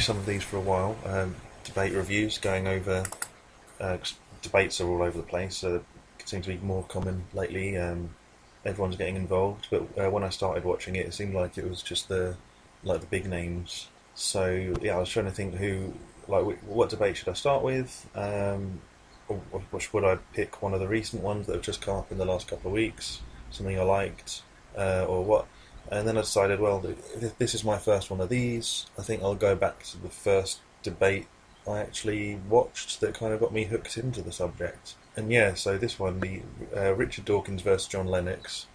some of these for a while. Debate reviews, going over debates are all over the place. So it seems to be more common lately. Everyone's getting involved, but when I started watching it, it seemed like it was just the big names. So yeah, I was trying to think what debate should I start with, or should I pick one of the recent ones that have just come up in the last couple of weeks, something I liked, or what? And then I decided, well, if this is my first one of these, I think I'll go back to the first debate I actually watched that kind of got me hooked into the subject. And yeah, so this one, the Richard Dawkins versus John Lennox,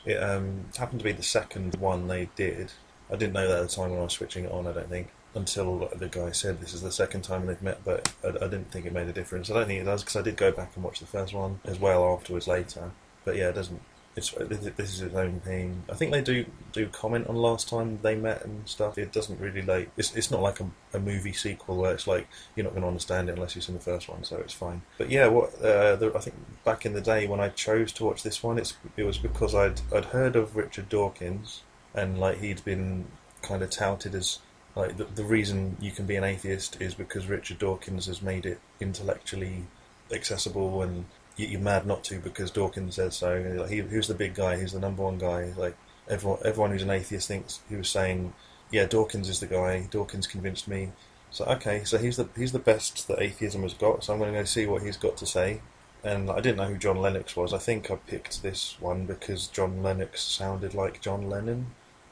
it happened to be the second one they did. I didn't know that at the time when I was switching it on, I don't think, until the guy said this is the second time they've met, but I didn't think it made a difference. I don't think it does, because I did go back and watch the first one as well afterwards later. But yeah, it doesn't. This is its own thing. I think they do comment on last time they met and stuff. It doesn't really it's not like a movie sequel where it's like you're not going to understand it unless you've seen the first one, so it's fine. But yeah, I think back in the day when I chose to watch this one, it was because I'd heard of Richard Dawkins, and like he'd been kind of touted as like the reason you can be an atheist is because Richard Dawkins has made it intellectually accessible, and you're mad not to because Dawkins says so. Like, who's the big guy? Who's the number one guy? Like everyone who's an atheist thinks he was saying, yeah, Dawkins is the guy. Dawkins convinced me. So okay, so he's the best that atheism has got. So I'm going to go see what he's got to say. And I didn't know who John Lennox was. I think I picked this one because John Lennox sounded like John Lennon.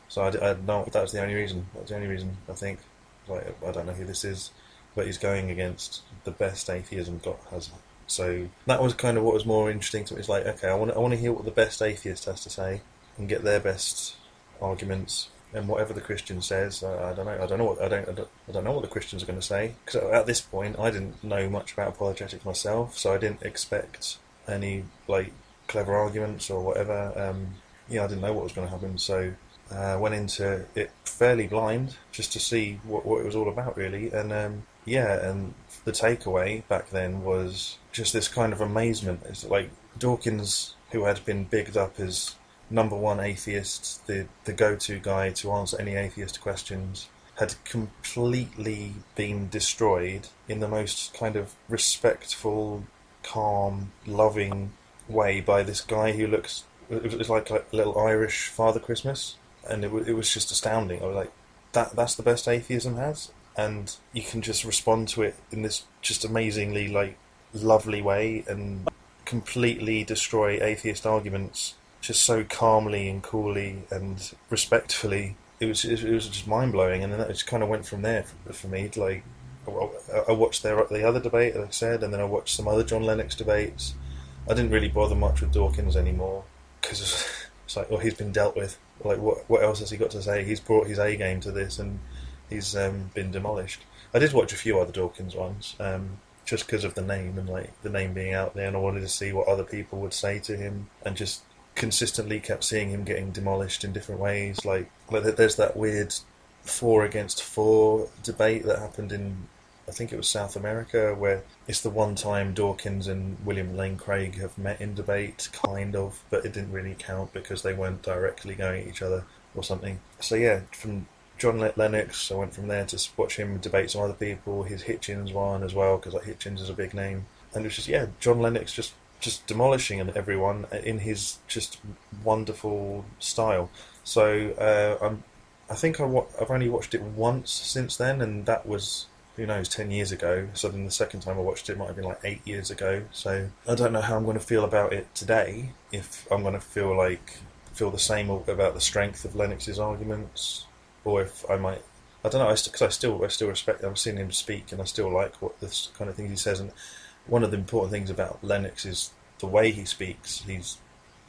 So I know that was the only reason. That's the only reason I think. Like I don't know who this is, but he's going against the best atheism got has. So that was kind of what was more interesting to me. It's like, okay, I want to hear what the best atheist has to say and get their best arguments. And whatever the Christian says, I don't know. I don't know what the Christians are going to say, because at this point I didn't know much about apologetics myself, so I didn't expect any like clever arguments or whatever. Yeah, I didn't know what was going to happen, so went into it fairly blind just to see what it was all about, really. And yeah, and the takeaway back then was just this kind of amazement. It's like Dawkins, who had been bigged up as number one atheist, the go-to guy to answer any atheist questions, had completely been destroyed in the most kind of respectful, calm, loving way by this guy who looks. It was like a little Irish Father Christmas, and it was just astounding. I was like, that's the best atheism has, and you can just respond to it in this just amazingly like lovely way and completely destroy atheist arguments just so calmly and coolly and respectfully. It was just mind blowing, and then that just kind of went from there for me. Like I watched the other debate, like I said, and then I watched some other John Lennox debates. I didn't really bother much with Dawkins anymore because it's like, well, he's been dealt with. Like, what else has he got to say? He's brought his A game to this, and he's been demolished. I did watch a few other Dawkins ones, just because of the name and like the name being out there, and I wanted to see what other people would say to him, and just consistently kept seeing him getting demolished in different ways. Like there's that weird 4 against 4 debate that happened in, I think it was South America, where it's the one time Dawkins and William Lane Craig have met in debate, kind of, but it didn't really count because they weren't directly going at each other or something. So yeah, from John Lennox, I went from there to watch him debate some other people. His Hitchens one as well, because like Hitchens is a big name, and it was just, yeah, John Lennox just demolishing everyone in his just wonderful style. So I think I've only watched it once since then, and that was, who knows, 10 years ago. So then the second time I watched it might have been like 8 years ago. So I don't know how I'm going to feel about it today. If I'm going to feel the same about the strength of Lennox's arguments, or if I might. I don't know. Because I still respect him. I've seen him speak, and I still like what this kind of things he says. And one of the important things about Lennox is the way he speaks. He's,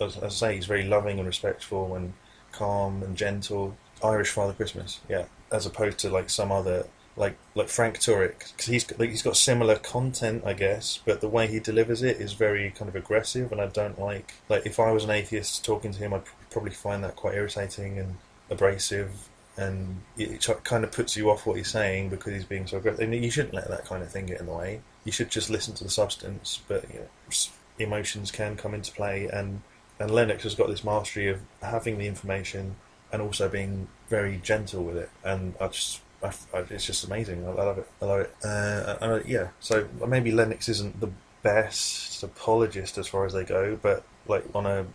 as I say, he's very loving and respectful and calm and gentle. Irish Father Christmas, yeah. As opposed to like some other, like Frank Turek, because he's got similar content, I guess, but the way he delivers it is very kind of aggressive, and I don't like if I was an atheist talking to him, I'd probably find that quite irritating and abrasive, and it kind of puts you off what he's saying because he's being so aggressive. And you shouldn't let that kind of thing get in the way. You should just listen to the substance, but emotions can come into play, and Lennox has got this mastery of having the information and also being very gentle with it. And it's just amazing. I love it. I love it. Yeah. So maybe Lennox isn't the best apologist as far as they go, but like on a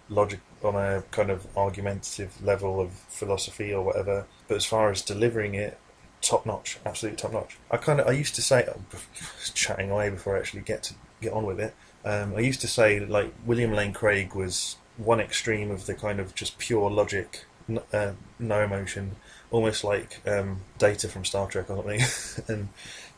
kind of argumentative level of philosophy or whatever. But as far as delivering it, top notch, absolute top notch. I used to say, chatting away before I actually get on with it. I used to say like William Lane Craig was one extreme of the kind of just pure logic, no emotion, almost like Data from Star Trek or something, and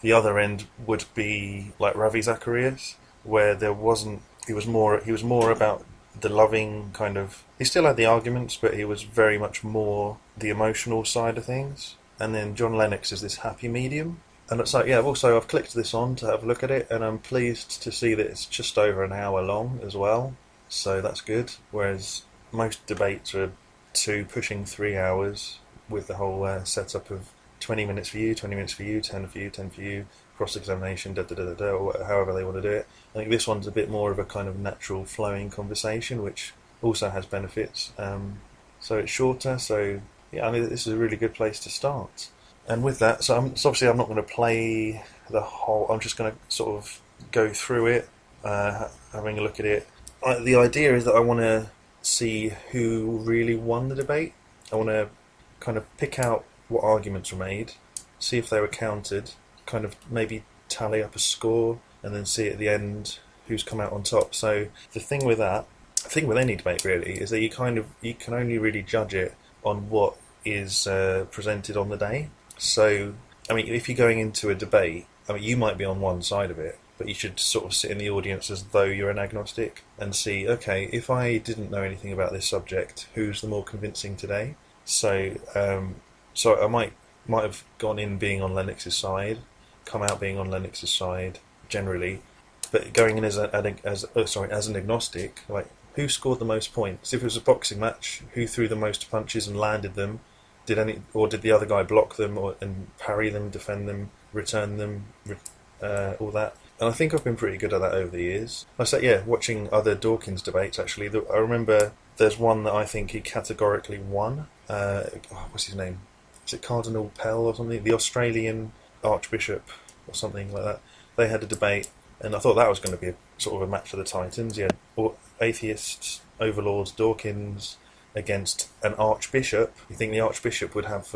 the other end would be like Ravi Zacharias, where there wasn't. He was more about the loving kind of. He still had the arguments, but he was very much more the emotional side of things. And then John Lennox is this happy medium. And it's like, yeah, I've clicked this on to have a look at it, and I'm pleased to see that it's just over an hour long as well. So that's good. Whereas most debates are 2 pushing 3 hours with the whole setup of 20 minutes for you, 20 minutes for you, 10 for you, 10 for you, cross examination, da da da da da, or however they want to do it. I think this one's a bit more of a kind of natural flowing conversation, which also has benefits. So it's shorter, so yeah, I mean, this is a really good place to start. And with that, so obviously I'm not going to play the whole. I'm just going to sort of go through it, having a look at it. The idea is that I want to see who really won the debate. I want to kind of pick out what arguments were made, see if they were counted, kind of maybe tally up a score, and then see at the end who's come out on top. So the thing with any debate really, is that you can only really judge it on what is presented on the day. So, I mean, if you're going into a debate, I mean, you might be on one side of it, but you should sort of sit in the audience as though you're an agnostic and see, okay, if I didn't know anything about this subject, who's the more convincing today? So, so I might have gone in being on Lennox's side, come out being on Lennox's side generally, but going in as an agnostic, like who scored the most points? If it was a boxing match, who threw the most punches and landed them? Did the other guy block them and parry them, defend them, return them, all that? And I think I've been pretty good at that over the years. I say, yeah, watching other Dawkins debates actually. I remember there's one that I think he categorically won. What's his name? Is it Cardinal Pell or something? The Australian Archbishop or something like that. They had a debate, and I thought that was going to be a sort of a match for the Titans. Yeah, atheists, overlords, Dawkins against an archbishop. You think the archbishop would have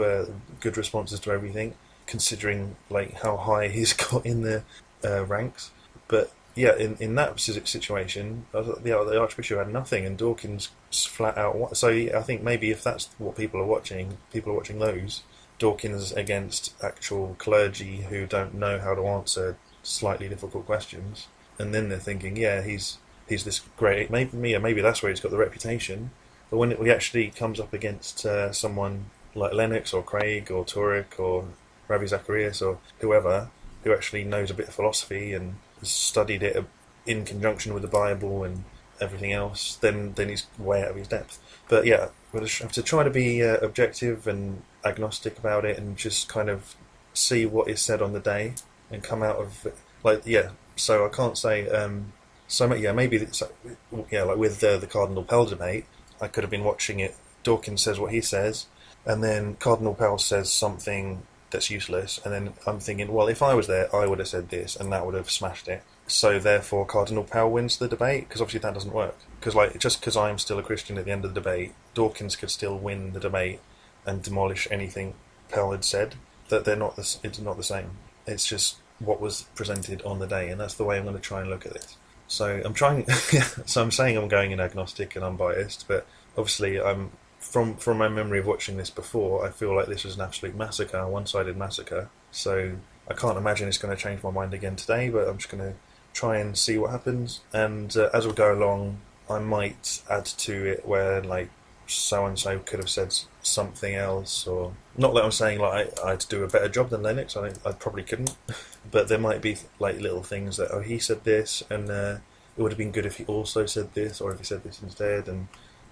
good responses to everything, considering like how high he's got in the ranks? But yeah, in that specific situation, the archbishop had nothing, and Dawkins flat out. So I think maybe if that's what people are watching those Dawkins against actual clergy who don't know how to answer slightly difficult questions, and then they're thinking, yeah, he's this great. Maybe that's where he's got the reputation. But when he actually comes up against someone like Lennox or Craig or Turek or Ravi Zacharias or whoever who actually knows a bit of philosophy and has studied it in conjunction with the Bible and everything else, then he's way out of his depth. But yeah, we'll have to try to be objective and agnostic about it and just kind of see what is said on the day and come out of it. Like, yeah, so I can't say maybe like with the Cardinal Pell debate, I could have been watching it. Dawkins says what he says, and then Cardinal Pell says something that's useless, and then I'm thinking, well, if I was there, I would have said this, and that would have smashed it. So therefore, Cardinal Pell wins the debate, because obviously that doesn't work. Because just because I'm still a Christian at the end of the debate, Dawkins could still win the debate and demolish anything Pell had said. That it's not the same. It's just what was presented on the day, and that's the way I'm going to try and look at this. So I'm trying. So I'm saying I'm going in agnostic and unbiased, but obviously I'm from my memory of watching this before. I feel like this was an absolute massacre, a one-sided massacre. So I can't imagine it's going to change my mind again today. But I'm just going to try and see what happens. And as we go along, I might add to it where like so and so could have said something else, or not that I'm saying like I had to do a better job than Lennox. I probably couldn't, but there might be like little things that he said this, and it would have been good if he also said this, or if he said this instead, and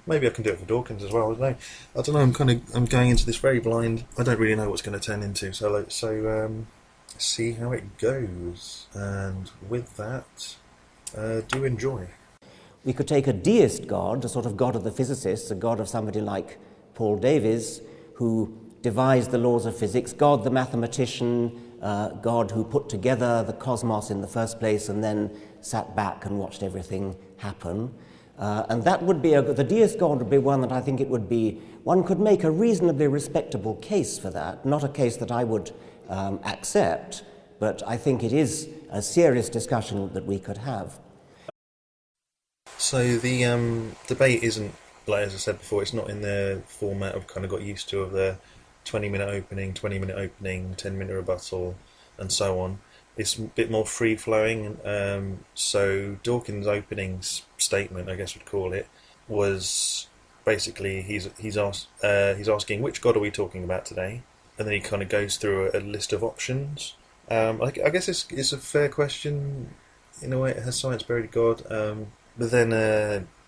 maybe I can do it for Dawkins as well. I don't know. I'm going into this very blind. I don't really know what's going to turn into. So see how it goes, and with that, do enjoy. We could take a deist god, a sort of god of the physicists, a god of somebody like Paul Davies, who devised the laws of physics, God the mathematician, God who put together the cosmos in the first place and then sat back and watched everything happen. And that would be, the deist God would be one that I think it would be, one could make a reasonably respectable case for that, not a case that I would accept, but I think it is a serious discussion that we could have. So the debate isn't, like as I said before, it's not in the format I've kind of got used to of the 20-minute opening, 20-minute opening, 10-minute rebuttal, and so on. It's a bit more free-flowing. So Dawkins' opening statement, I guess we'd call it, was basically he's asking which God are we talking about today, and then he kind of goes through a list of options. I guess it's a fair question in a way. Has science buried God? But then,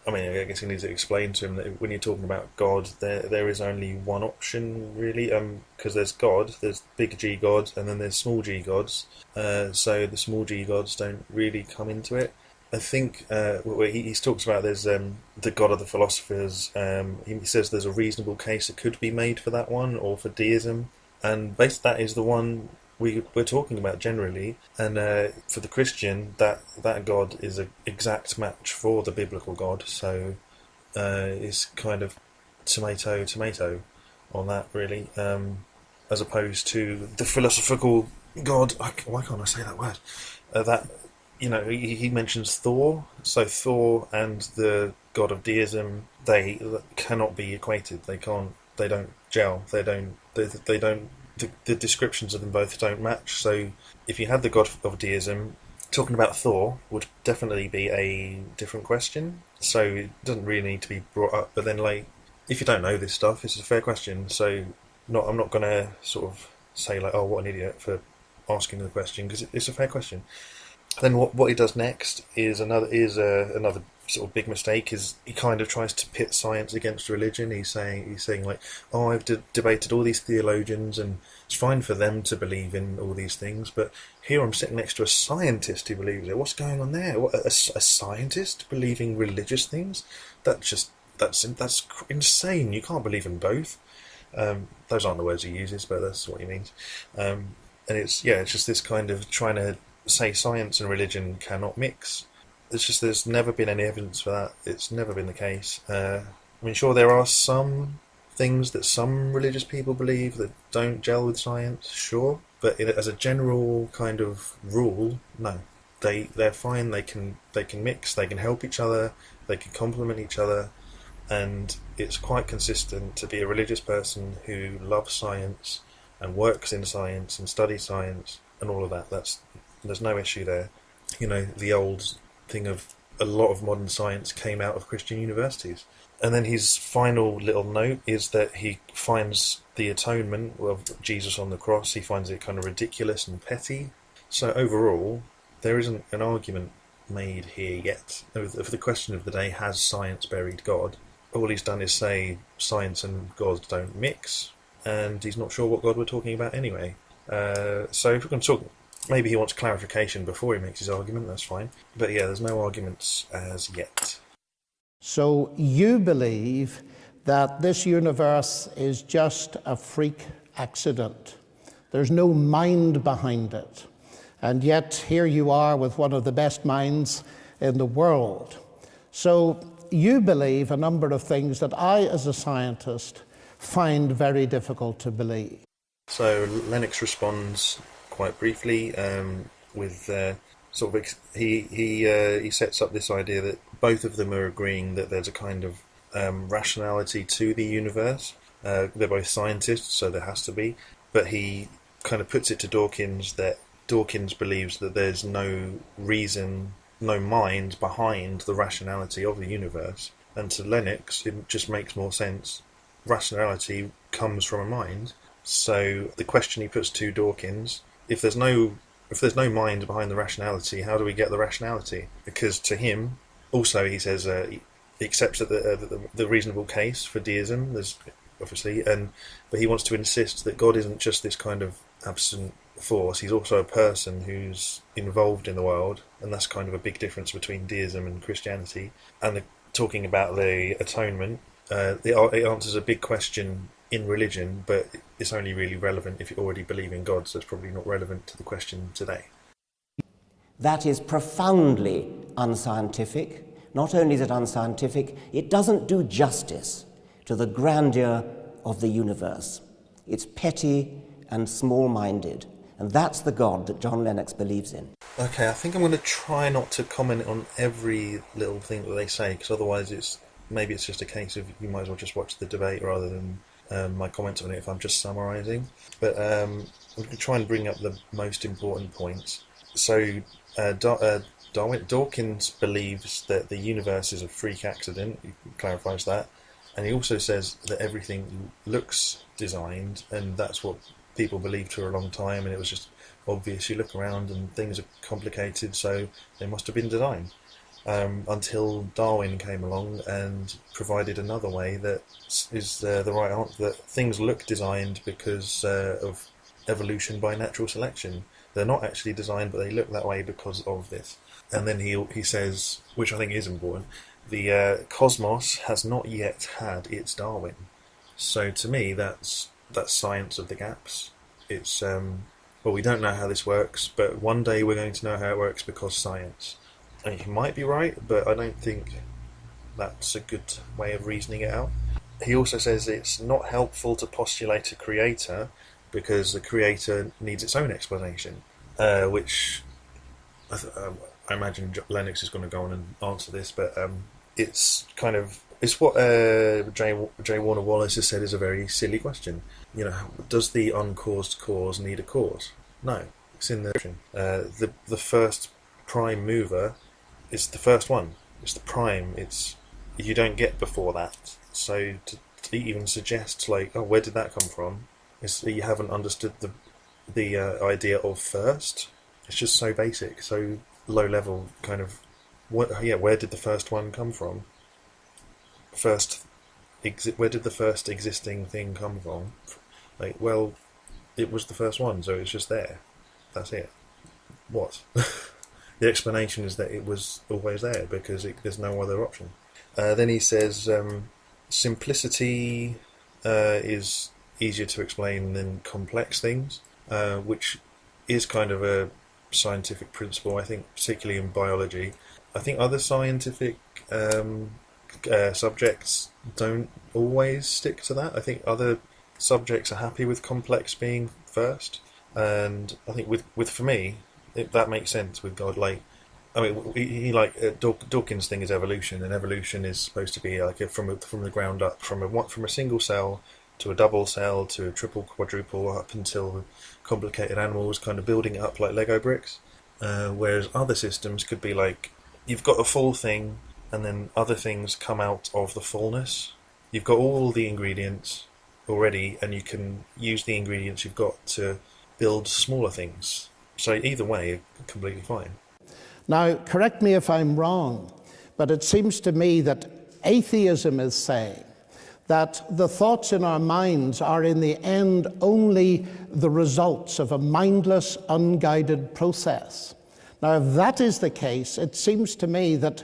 I guess you need to explain to him that when you're talking about God, there is only one option, really, because there's God, there's big G gods, and then there's small g gods. So the small g gods don't really come into it. I think he talks about there's the God of the philosophers. He says there's a reasonable case that could be made for that one, or for deism, and basically that is the one we're talking about generally, and for the Christian, that God is an exact match for the biblical God. So it's kind of tomato on that, really, as opposed to the philosophical God. Why can't I say that word? That he mentions Thor. So Thor and the God of deism, they cannot be equated. They can't. They don't gel. They don't. They don't. The descriptions of them both don't match. So if you had the God of deism, talking about Thor would definitely be a different question. So it doesn't really need to be brought up. But then, like, if you don't know this stuff, it's a fair question. So I'm not going to sort of say like, oh, what an idiot for asking the question, because it's a fair question. Then what he does next is another sort of big mistake. Is he kind of tries to pit science against religion. He's saying like, oh, I've debated all these theologians, and it's fine for them to believe in all these things, but here I'm sitting next to a scientist who believes it. What's going on there? What, a scientist believing religious things? That's insane. You can't believe in both. Those aren't the words he uses, but that's what he means. And it's just this kind of trying to say science and religion cannot mix. There's never been any evidence for that. It's never been the case. Sure, there are some things that some religious people believe that don't gel with science, sure, but as a general kind of rule, no. They're fine. They can mix. They can help each other. They can complement each other, and it's quite consistent to be a religious person who loves science and works in science and studies science and all of that. There's no issue there. The old thing of a lot of modern science came out of Christian universities. And then his final little note is that he finds the atonement of Jesus on the cross, he finds it kind of ridiculous and petty. So overall, there isn't an argument made here yet. For the question of the day, has science buried God? All he's done is say science and God don't mix, and he's not sure what God we're talking about anyway. So if we're going to talk, maybe he wants clarification before he makes his argument, that's fine. But yeah, there's no arguments as yet. So you believe that this universe is just a freak accident. There's no mind behind it. And yet here you are with one of the best minds in the world. So you believe a number of things that I, as a scientist, find very difficult to believe. So Lennox responds quite briefly with he sets up this idea that both of them are agreeing that there's a kind of rationality to the universe. They're both scientists, so there has to be. But he kind of puts it to Dawkins that Dawkins believes that there's no reason, no mind behind the rationality of the universe. And to Lennox, it just makes more sense. Rationality comes from a mind. So the question he puts to Dawkins, if there's no mind behind the rationality, how do we get the rationality? Because to him, also he says he accepts that the reasonable case for deism, there's obviously, but he wants to insist that God isn't just this kind of absent force. He's also a person who's involved in the world, and that's kind of a big difference between deism and Christianity. And talking about the atonement, it answers a big question in religion, but it's only really relevant if you already believe in God, so it's probably not relevant to the question today. That is profoundly unscientific. Not only is it unscientific, it doesn't do justice to the grandeur of the universe. It's petty and small-minded, and that's the God that John Lennox believes in. Okay, I think I'm going to try not to comment on every little thing that they say, because otherwise it's just a case of you might as well just watch the debate rather than my comments on it if I'm just summarising. But I'm going to try and bring up the most important points. So Dawkins believes that the universe is a freak accident. He clarifies that, and he also says that everything looks designed, and that's what people believed for a long time. And it was just obvious. You look around and things are complicated, so they must have been designed. Until Darwin came along and provided another way that is the right answer, that things look designed because of evolution by natural selection. They're not actually designed, but they look that way because of this. And then he says, which I think is important, the cosmos has not yet had its Darwin. So to me, that's science of the gaps. It's well, we don't know how this works, but one day we're going to know how it works because science. And he might be right, but I don't think that's a good way of reasoning it out. He also says it's not helpful to postulate a creator because the creator needs its own explanation, which I imagine Lennox is going to go on and answer this, but it's what J. Warner Wallace has said is a very silly question. You know, does the uncaused cause need a cause? No, it's in the description. The first prime mover is the first one. It's the prime. You don't get before that. So to even suggest like, oh, where did that come from? You haven't understood the idea of first. It's just so basic, so low level. Kind of, where did the first one come from? Where did the first existing thing come from? Like, well, it was the first one, so it's just there. That's it. What? The explanation is that it was always there because there's no other option. Then he says simplicity is easier to explain than complex things, which is kind of a scientific principle, I think, particularly in biology. I think other scientific subjects don't always stick to that. I think other subjects are happy with complex being first, and I think for me, that makes sense with God. Like, I mean, Dawkins' thing is evolution, and evolution is supposed to be like from the ground up, from a single cell to a double cell to a triple, quadruple, up until complicated animals, kind of building it up like Lego bricks. Whereas other systems could be like, you've got a full thing, and then other things come out of the fullness. You've got all the ingredients already, and you can use the ingredients you've got to build smaller things. So either way, completely fine. Now, correct me if I'm wrong, but it seems to me that atheism is saying that the thoughts in our minds are in the end only the results of a mindless, unguided process. Now, if that is the case, it seems to me that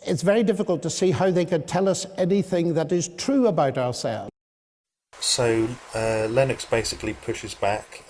it's very difficult to see how they could tell us anything that is true about ourselves. So Lennox basically pushes back.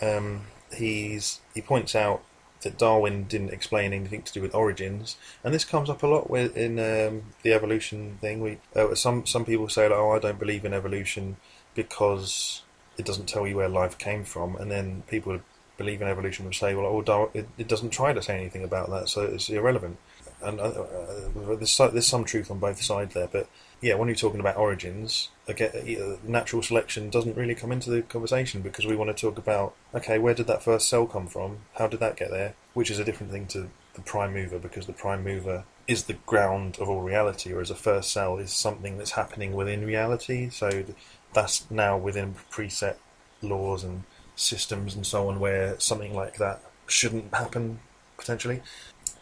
He points out that Darwin didn't explain anything to do with origins, and this comes up a lot in the evolution thing. Some people say, like, "Oh, I don't believe in evolution because it doesn't tell you where life came from," and then people who believe in evolution will say, "Well, it doesn't try to say anything about that, so it's irrelevant." And there's some truth on both sides there, but yeah, when you're talking about origins, again, natural selection doesn't really come into the conversation because we want to talk about, okay, where did that first cell come from? How did that get there? Which is a different thing to the prime mover, because the prime mover is the ground of all reality, whereas a first cell is something that's happening within reality. So that's now within preset laws and systems and so on, where something like that shouldn't happen potentially.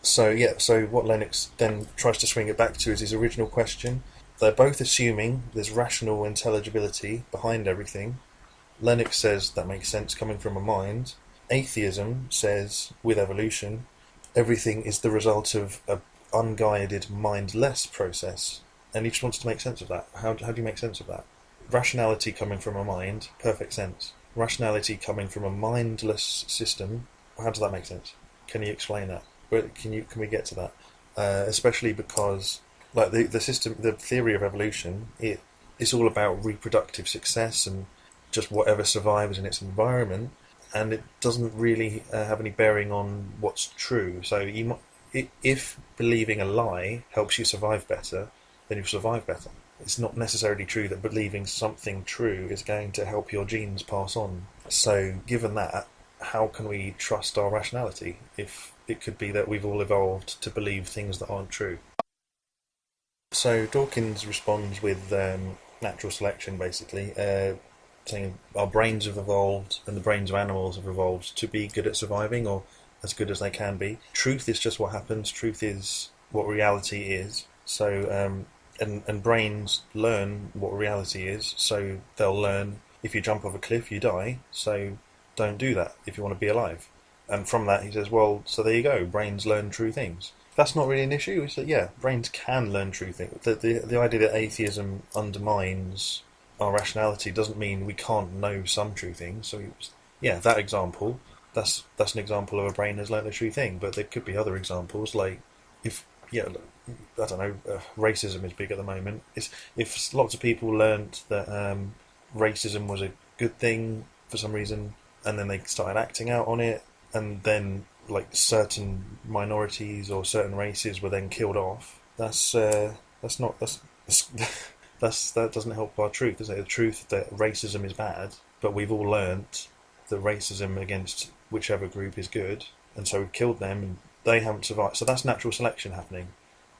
So what Lennox then tries to swing it back to is his original question. They're both assuming there's rational intelligibility behind everything. Lennox says that makes sense coming from a mind. Atheism says, with evolution, everything is the result of an unguided, mindless process. And he just wants to make sense of that. How do you make sense of that? rationality coming from a mind, perfect sense. Rationality coming from a mindless system, how does that make sense? Can you explain that? Can we get to that? Especially because, like, the system, the theory of evolution, it's all about reproductive success and just whatever survives in its environment, and it doesn't really have any bearing on what's true. So if believing a lie helps you survive better, then you'll survive better. It's not necessarily true that believing something true is going to help your genes pass on. So, given that, how can we trust our rationality if it could be that we've all evolved to believe things that aren't true? So, Dawkins responds with natural selection, basically, saying our brains have evolved and the brains of animals have evolved to be good at surviving, or as good as they can be. Truth is just what happens. Truth is what reality is. So, and brains learn what reality is. So they'll learn if you jump off a cliff, you die. So don't do that if you want to be alive. And from that, he says, well, so there you go. Brains learn true things. That's not really an issue. It's that, yeah, brains can learn true things. The idea that atheism undermines our rationality doesn't mean we can't know some true things. So, yeah, that example, that's an example of a brain has learned a true thing. But there could be other examples, like if, yeah, I don't know, racism is big at the moment. If lots of people learnt that racism was a good thing for some reason, and then they started acting out on it, and then like certain minorities or certain races were then killed off. That's not that doesn't help our truth, is it? The truth that racism is bad, but we've all learnt that racism against whichever group is good, and so we've killed them, and they haven't survived. So that's natural selection happening.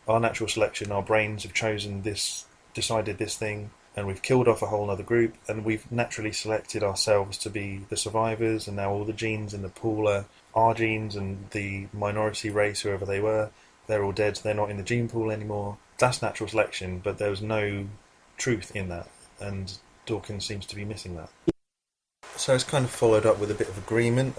Our natural selection, our brains have chosen this, decided this thing, and we've killed off a whole other group, and we've naturally selected ourselves to be the survivors, and now all the genes in the pool are our genes, and the minority race, whoever they were, they're all dead, they're not in the gene pool anymore. That's natural selection, but there was no truth in that, and Dawkins seems to be missing that. So it's kind of followed up with a bit of agreement.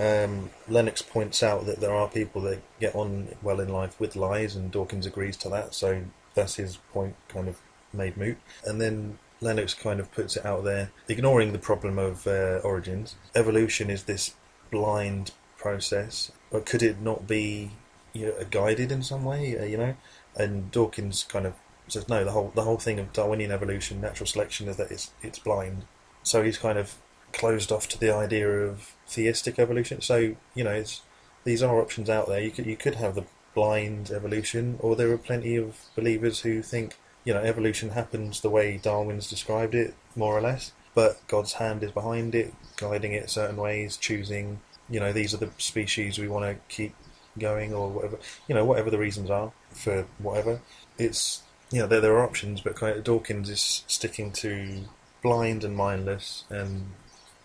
Lennox points out that there are people that get on well in life with lies, and Dawkins agrees to that, so that's his point kind of made moot. And then Lennox kind of puts it out there, ignoring the problem of origins. Evolution is this blind process, or could it not be, guided in some way? And Dawkins kind of says no. The whole thing of Darwinian evolution, natural selection, is that it's blind. So he's kind of closed off to the idea of theistic evolution. So these are options out there. You could have the blind evolution, or there are plenty of believers who think evolution happens the way Darwin's described it, more or less, but God's hand is behind it, guiding it certain ways, choosing these are the species we want to keep going, or whatever the reasons are for whatever. It's there are options, but kind of Dawkins is sticking to blind and mindless, and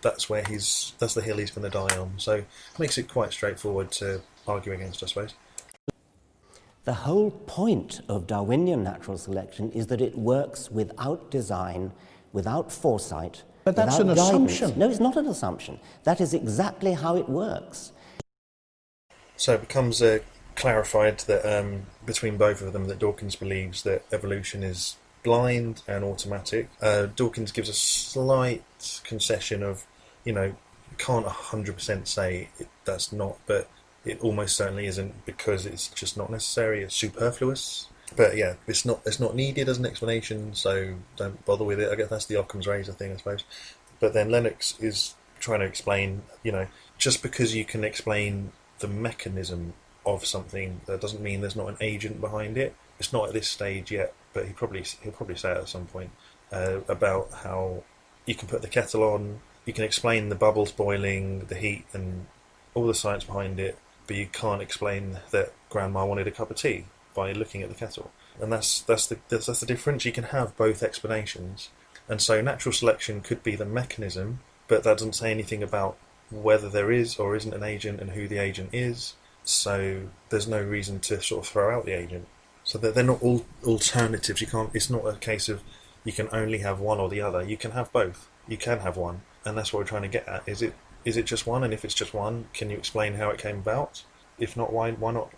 that's the hill he's going to die on. So it makes it quite straightforward to argue against, I suppose. The whole point of Darwinian natural selection is that it works without design, without foresight, But that's an without guidance. assumption. No, it's not an assumption. That is exactly how it works. So it becomes clarified that between both of them, that Dawkins believes that evolution is blind and automatic. Dawkins gives a slight concession of, you can't 100% say that's not, but it almost certainly isn't, because it's just not necessary. It's superfluous. But yeah, it's not needed as an explanation, so don't bother with it. I guess that's the Occam's razor thing, I suppose. But then Lennox is trying to explain, just because you can explain the mechanism of something, that doesn't mean there's not an agent behind it. It's not at this stage yet, but he'll probably say it at some point, about how you can put the kettle on, you can explain the bubbles boiling, the heat, and all the science behind it, but you can't explain that Grandma wanted a cup of tea by looking at the kettle. And that's the difference. You can have both explanations, and so natural selection could be the mechanism, but that doesn't say anything about whether there is or isn't an agent and who the agent is. So there's no reason to sort of throw out the agent. So they're not all alternatives. You can't. It's not a case of you can only have one or the other. You can have both. You can have one, and that's what we're trying to get at. Is it just one? And if it's just one, can you explain how it came about? If not, why not?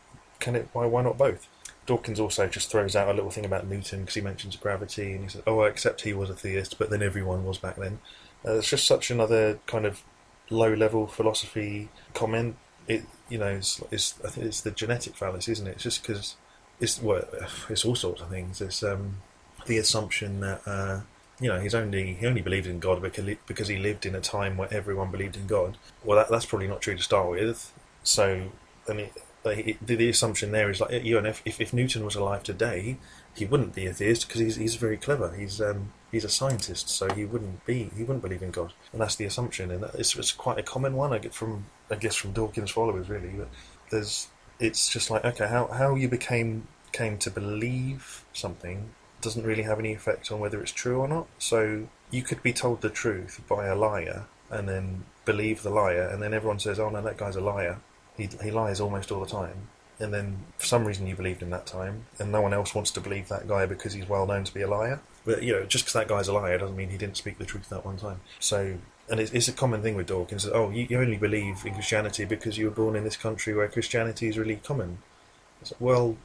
Why not both? Dawkins also just throws out a little thing about Newton because he mentions gravity, and he says, "Oh, except he was a theist, but then everyone was back then." It's just such another kind of low-level philosophy comment. It, I think it's the genetic fallacy, isn't it? It's just because it's all sorts of things. It's the assumption that he only believed in God because he lived in a time where everyone believed in God. Well, that's probably not true to start with. So, the assumption there is like, if Newton was alive today, he wouldn't be a theist because he's very clever. He's a scientist, so he wouldn't believe in God, and that's the assumption. And it's quite a common one I guess from Dawkins' followers, really. But it's just like, okay, how you came to believe something doesn't really have any effect on whether it's true or not. So you could be told the truth by a liar and then believe the liar, and then everyone says, "Oh no, that guy's a liar. He lies almost all the time." And then for some reason you believed him that time, and no one else wants to believe that guy because he's well known to be a liar. But just because that guy's a liar doesn't mean he didn't speak the truth that one time. So, and it's a common thing with Dawkins that, oh, you only believe in Christianity because you were born in this country where Christianity is really common. It's like, well,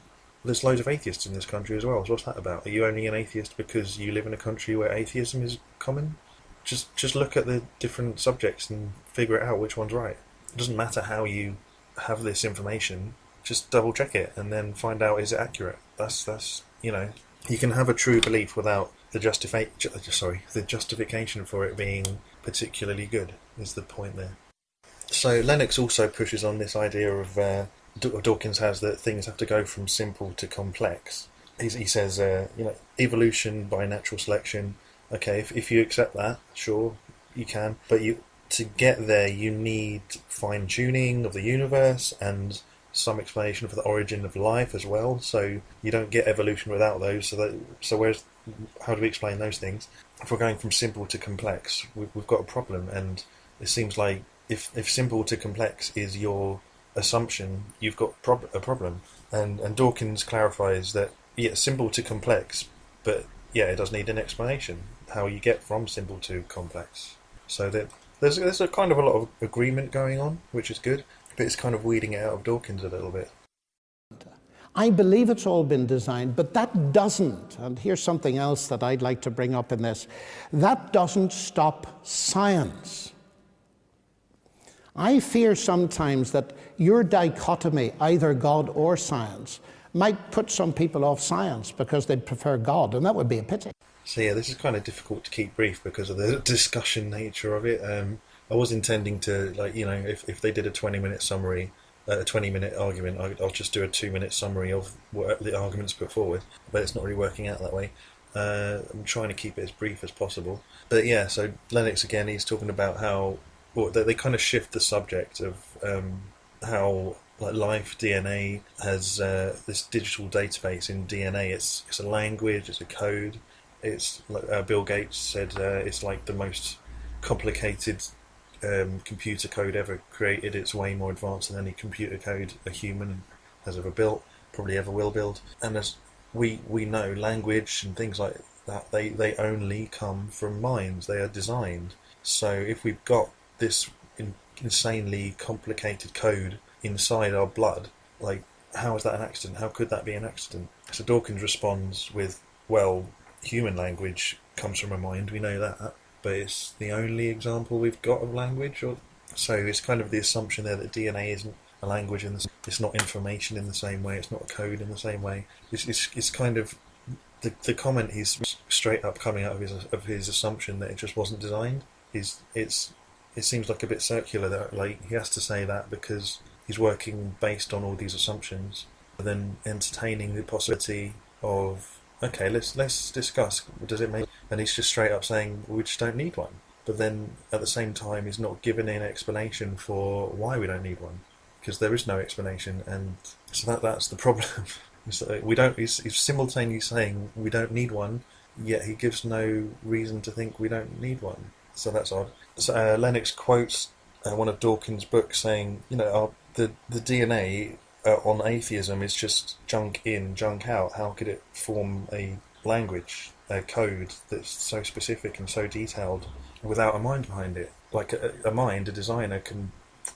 there's loads of atheists in this country as well. So what's that about? Are you only an atheist because you live in a country where atheism is common? Just look at the different subjects and figure it out which one's right. It doesn't matter how you have this information. Just double check it and then find out, is it accurate. That's you can have a true belief without the justification for it being particularly good. Is the point there? So Lennox also pushes on this idea of Dawkins has that things have to go from simple to complex. He says, evolution by natural selection. Okay, if you accept that, sure, you can. But to get there, you need fine tuning of the universe and some explanation for the origin of life as well. So you don't get evolution without those. How do we explain those things? If we're going from simple to complex, we've got a problem. And it seems like if simple to complex is your assumption, you've got a problem. And Dawkins clarifies that simple to complex, but it does need an explanation how you get from simple to complex. So that there's a kind of a lot of agreement going on, which is good. But it's kind of weeding it out of Dawkins a little bit. I believe it's all been designed, but that doesn't, and here's something else that I'd like to bring up in this, that doesn't stop science. I fear sometimes that your dichotomy, either God or science, might put some people off science because they'd prefer God, and that would be a pity. So this is kind of difficult to keep brief because of the discussion nature of it. I was intending to, if they did a 20-minute summary, a 20-minute argument, I'll just do a 2-minute summary of what the arguments put forward, but it's not really working out that way. I'm trying to keep it as brief as possible. But so Lennox, again, he's talking about how they kind of shift the subject of how life DNA has this digital database in DNA. It's a language, it's a code. It's like Bill Gates said, it's like the most complicated computer code ever created. It's way more advanced than any computer code a human has ever built, probably ever will build. And as we know, language and things like that, they only come from minds. They are designed. So if we've got this insanely complicated code inside our blood, how is that an accident? How could that be an accident? So Dawkins responds with, well, human language comes from a mind, we know that, but it's the only example we've got of language. So it's kind of the assumption there that DNA isn't a language, and it's not information in the same way, it's not a code in the same way. It's kind of the comment he's straight up coming out of his assumption that it just wasn't designed. It seems like a bit circular that he has to say that because he's working based on all these assumptions, but then entertaining the possibility of, okay, let's discuss, does it make... And he's just straight up saying, we just don't need one. But then, at the same time, he's not giving an explanation for why we don't need one. Because there is no explanation, and so that's the problem. He's simultaneously saying we don't need one, yet he gives no reason to think we don't need one. So that's odd. So Lennox quotes one of Dawkins' books saying, the DNA... on atheism is just junk in, junk out. How could it form a language, a code that's so specific and so detailed without a mind behind it? Like a mind, a designer can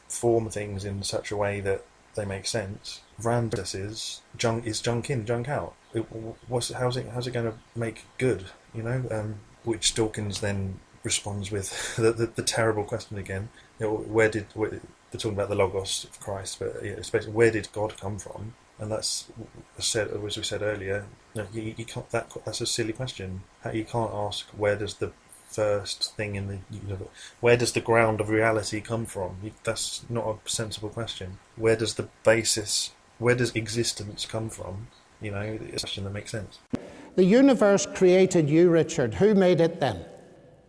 form things in such a way that they make sense. Randomness is junk in, junk out. How's it going to make good? You know, which Dawkins then responds with the terrible question again. You know, they're talking about the Logos of Christ, but especially where did God come from? And that's said, as we said earlier. You can't. That's a silly question. You can't ask where does the first thing in the universe, where does the ground of reality come from? That's not a sensible question. Where does existence come from? You know, it's a question that makes sense. The universe created you, Richard. Who made it then?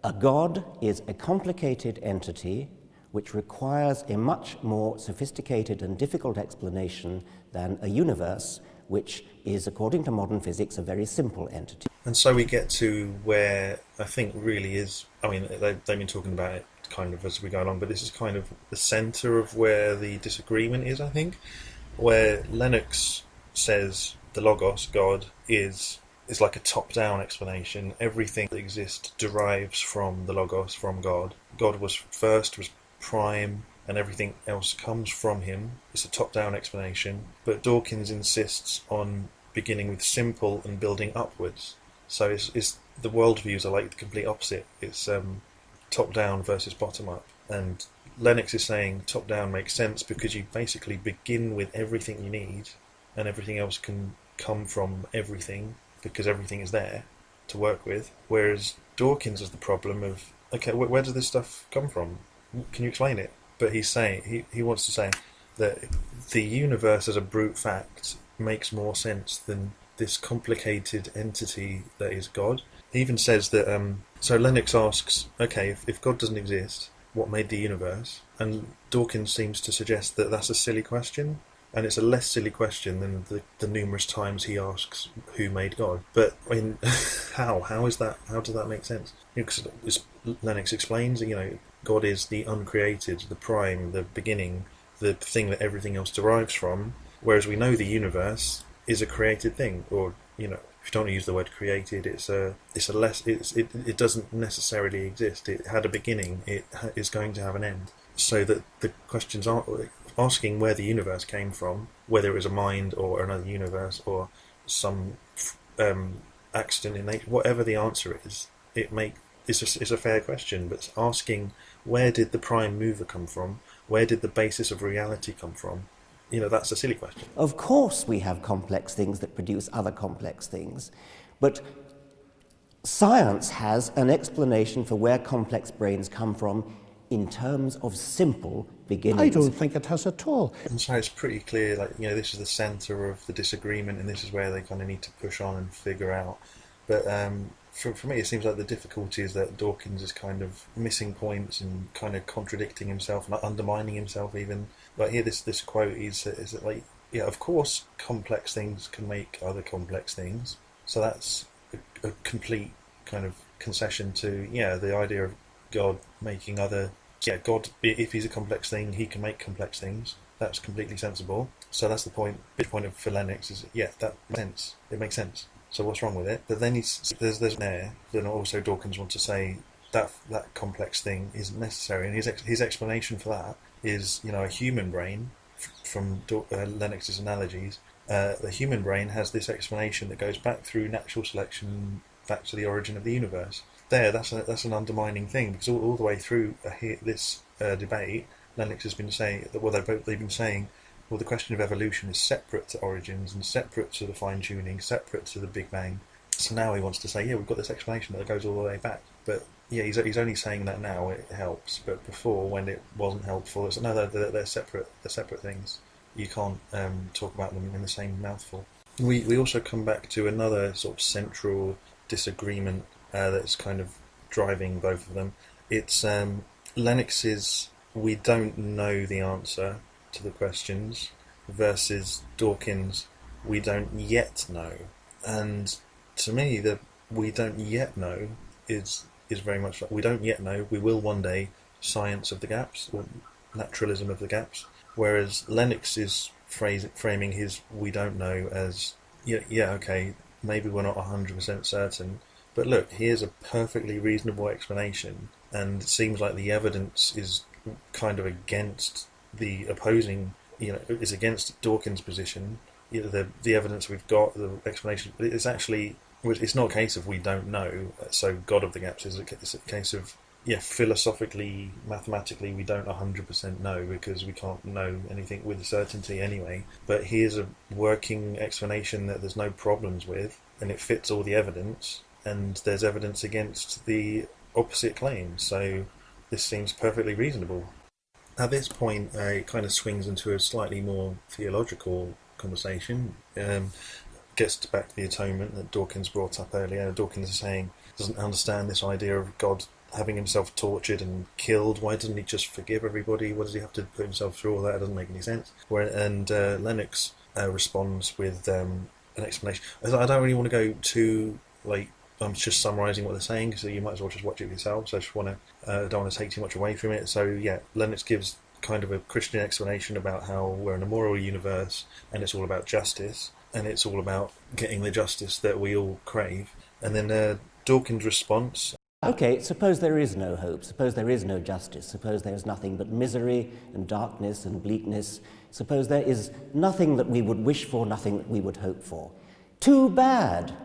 A God is a complicated entity which requires a much more sophisticated and difficult explanation than a universe, which is, according to modern physics, a very simple entity. And so we get to where I think really is, I mean, they've been talking about it kind of as we go along, but this is kind of the centre of where the disagreement is, I think, where Lennox says the Logos, God, is like a top-down explanation. Everything that exists derives from the Logos, from God. God was prime, and everything else comes from him. It's a top-down explanation, but Dawkins insists on beginning with simple and building upwards. So it's the worldviews are like the complete opposite. It's top-down versus bottom-up. And Lennox is saying top-down makes sense because you basically begin with everything you need, and everything else can come from everything because everything is there to work with. Whereas Dawkins has the problem of, okay, where does this stuff come from? Can you explain it? But he's saying he wants to say that the universe as a brute fact makes more sense than this complicated entity that is God. He even says that, so Lennox asks, okay, if God doesn't exist, what made the universe? And Dawkins seems to suggest that that's a silly question, and it's a less silly question than the numerous times he asks who made God. But, I mean, how is that? How does that make sense? Because Lennox explains, God is the uncreated, the prime, the beginning, the thing that everything else derives from, whereas we know the universe is a created thing, or if you don't want to use the word created, it doesn't necessarily exist. It had a beginning. It is going to have an end. So that the questions aren't asking where the universe came from, whether it was a mind or another universe or some accident in nature. Whatever the answer is, it's a fair question. But asking where did the prime mover come from, where did the basis of reality come from, that's a silly question. Of course we have complex things that produce other complex things, but science has an explanation for where complex brains come from in terms of simple beginnings. I don't think it has at all. And so it's pretty clear, this is the centre of the disagreement, and this is where they kind of need to push on and figure out. But for me, it seems like the difficulty is that Dawkins is kind of missing points and kind of contradicting himself, not undermining himself even. Like here, this quote is that of course complex things can make other complex things. So that's a complete kind of concession to the idea of God making other. God, if he's a complex thing, he can make complex things. That's completely sensible. So that's the point. Big point for Lennox is that makes sense. It makes sense. So what's wrong with it? But then there's there. Then also Dawkins wants to say that complex thing isn't necessary, and his explanation for that is a human brain. From Lennox's analogies, the human brain has this explanation that goes back through natural selection, back to the origin of the universe. That's an undermining thing, because all the way through this debate, Lennox has been saying that they've been saying. Well, the question of evolution is separate to origins and separate to the fine-tuning, separate to the Big Bang. So now he wants to say, we've got this explanation that goes all the way back. But he's only saying that now. It helps, but before, when it wasn't helpful, it's they're separate. They're separate things. You can't talk about them in the same mouthful. We also come back to another sort of central disagreement that's kind of driving both of them. It's Lennox's "we don't know the answer" to the questions versus Dawkins' "we don't yet know." And to me, the "we don't yet know" is very much like we don't yet know, we will one day, science of the gaps or naturalism of the gaps. Whereas Lennox is framing his "we don't know" as okay, maybe we're not 100% certain, but look, here's a perfectly reasonable explanation, and it seems like the evidence is kind of against the opposing is against Dawkins' position. The evidence we've got, the explanation, it's actually, it's not a case of we don't know. So God of the gaps it's a case of, yeah, philosophically, mathematically, we don't 100% know because we can't know anything with certainty anyway. But here's a working explanation that there's no problems with, and it fits all the evidence, and there's evidence against the opposite claims. So this seems perfectly reasonable. At this point, it kind of swings into a slightly more theological conversation. Gets back to the atonement that Dawkins brought up earlier. Dawkins is saying doesn't understand this idea of God having himself tortured and killed. Why doesn't he just forgive everybody? Why does he have to put himself through all that? It doesn't make any sense. And Lennox responds with an explanation. I don't really want to go too I'm just summarising what they're saying, so you might as well just watch it yourself. So I just don't want to take too much away from it. So yeah, Lennox gives kind of a Christian explanation about how we're in a moral universe and it's all about justice and it's all about getting the justice that we all crave. And then Dawkins' response. Okay, suppose there is no hope, suppose there is no justice, suppose there is nothing but misery and darkness and bleakness, suppose there is nothing that we would wish for, nothing that we would hope for. Too bad!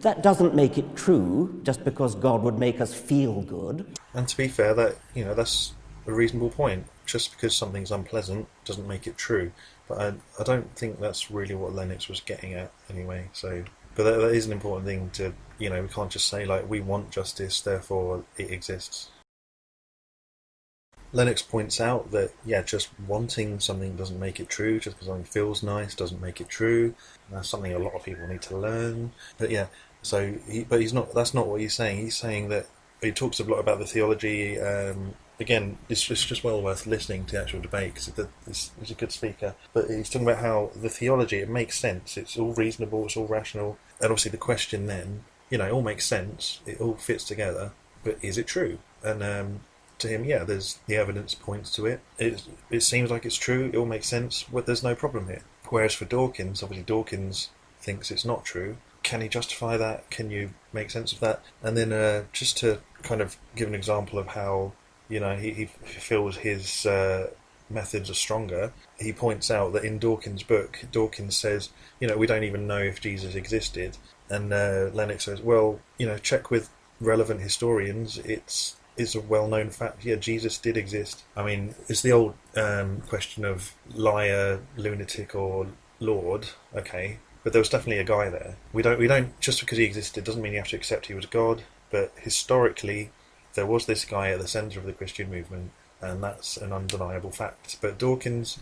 That doesn't make it true, just because God would make us feel good. And to be fair, that's a reasonable point. Just because something's unpleasant doesn't make it true. But I don't think that's really what Lennox was getting at anyway. So, but that is an important thing to, we can't just say we want justice, therefore it exists. Lennox points out that, just wanting something doesn't make it true. Just because something feels nice doesn't make it true. That's something a lot of people need to learn. But he's not. That's not what he's saying. He's saying that he talks a lot about the theology. Again, it's just well worth listening to the actual debate because he's a good speaker. But he's talking about how the theology, it makes sense. It's all reasonable. It's all rational. And obviously the question then, it all makes sense. It all fits together. But is it true? And to him, there's the evidence points to it. It seems like it's true. It all makes sense. But there's no problem here. Whereas for Dawkins, obviously Dawkins thinks it's not true. Can he justify that? Can you make sense of that? And then just to kind of give an example of how he feels his methods are stronger, he points out that in Dawkins' book, Dawkins says, we don't even know if Jesus existed. And Lennox says, well, check with relevant historians. It's a well-known fact. Yeah, Jesus did exist. I mean, it's the old question of liar, lunatic, or Lord. Okay, but there was definitely a guy there. We don't just because he existed doesn't mean you have to accept he was God. But historically, there was this guy at the centre of the Christian movement, and that's an undeniable fact. But Dawkins,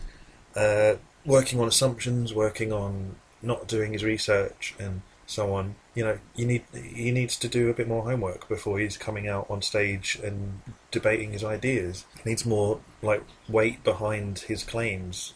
working on assumptions, working on not doing his research, and so on. He needs to do a bit more homework before he's coming out on stage and debating his ideas. He needs more weight behind his claims,